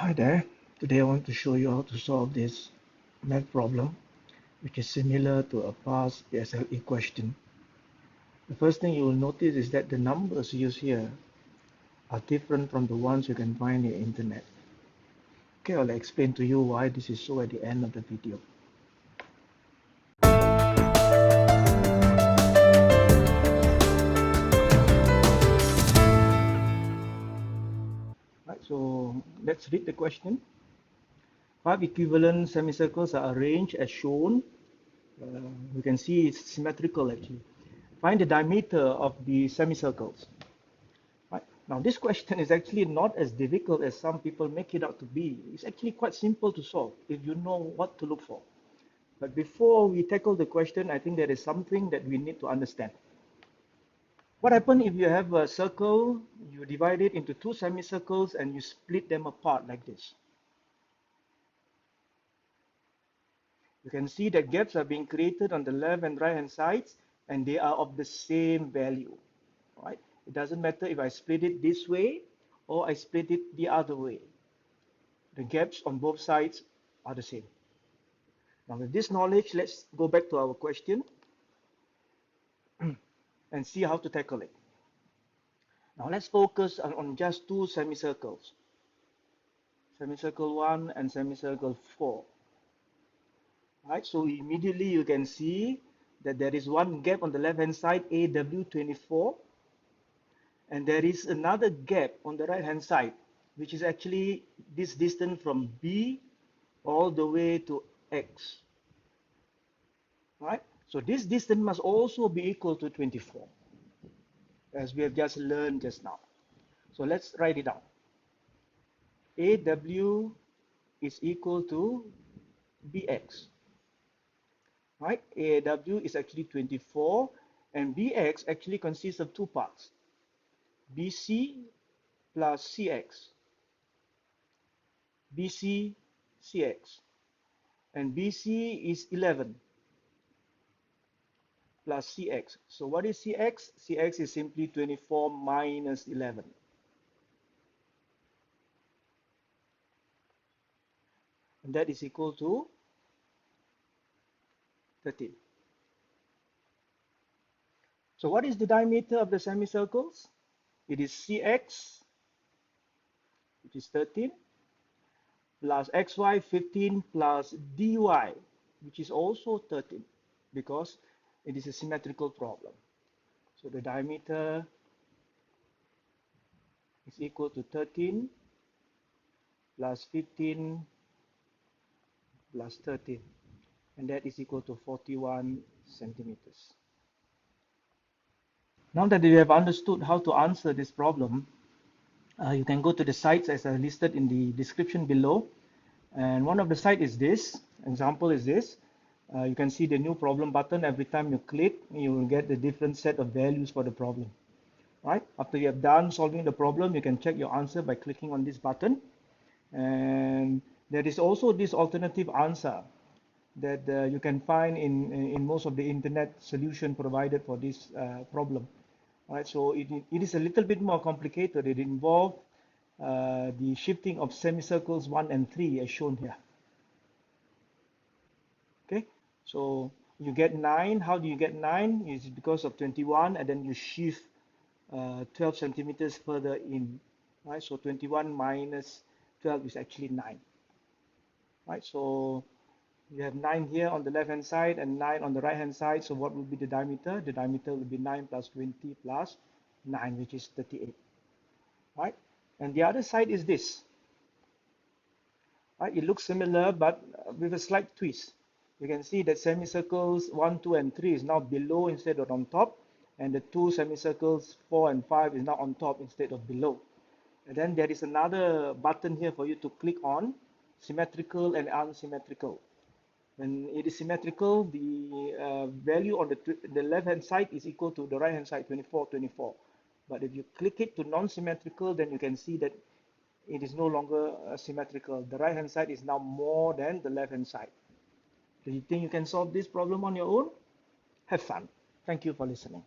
Hi there. Today I want to show you how to solve this math problem, which is similar to a past PSLE question. The first thing you will notice is that the numbers used here are different from the ones you can find in the internet. Okay, I'll explain to you why this is so at the end of the video. Right, so let's read the question. 5 equivalent semicircles are arranged as shown. You can see it's symmetrical actually. Find the diameter of the semicircles. Right. Now, this question is actually not as difficult as some people make it out to be. It's actually quite simple to solve if you know what to look for. But before we tackle the question, I think there is something that we need to understand. What happens if you have a circle, you divide it into two semicircles and you split them apart like this? You can see that gaps are being created on the left and right hand sides and they are of the same value. Right? It doesn't matter if I split it this way or I split it the other way. The gaps on both sides are the same. Now with this knowledge, let's go back to our question and see how to tackle it. Now let's focus on just two semicircles, semicircle 1 and semicircle 4. Right, so immediately you can see that there is one gap on the left hand side, AW24, and there is another gap on the right hand side, which is actually this distance from B all the way to X. Right? So this distance must also be equal to 24, as we have just learned just now. So let's write it down. AW is equal to BX. Right? AW is actually 24, and BX actually consists of two parts, BC plus CX. BC, CX. And BC is 11 plus CX. So what is CX? CX is simply 24 minus 11. And that is equal to 13. So what is the diameter of the semicircles? It is CX, which is 13, plus XY 15 plus DY, which is also 13, because it is a symmetrical problem. So the diameter is equal to 13 plus 15 plus 13, and that is equal to 41 centimeters. Now that you have understood how to answer this problem, you can go to the sites as I listed in the description below. And one of the sites is this, example is this. You can see the new problem button. Every time you click, you will get the different set of values for the problem. Right? After you have done solving the problem, you can check your answer by clicking on this button. And there is also this alternative answer that you can find in most of the internet solution provided for this problem. Right, so it is a little bit more complicated. It involves the shifting of semicircles 1 and 3 as shown here. Okay, so you get 9. How do you get 9? It's because of 21, and then you shift 12 centimeters further in. Right, so 21 minus 12 is actually 9. Right, so you have 9 here on the left hand side and 9 on the right hand side. So what will be the diameter? The diameter will be 9 plus 20 plus 9, which is 38. Right? And the other side is this. Right? It looks similar, but with a slight twist. You can see that semicircles 1, 2, and 3 is now below instead of on top. And the two semicircles 4 and 5 is now on top instead of below. And then there is another button here for you to click on, symmetrical and unsymmetrical. When it is symmetrical, the value on the left hand side is equal to the right hand side, 24, 24. But if you click it to non-symmetrical, then you can see that it is no longer symmetrical. The right hand side is now more than the left hand side. Do you think you can solve this problem on your own? Have fun. Thank you for listening.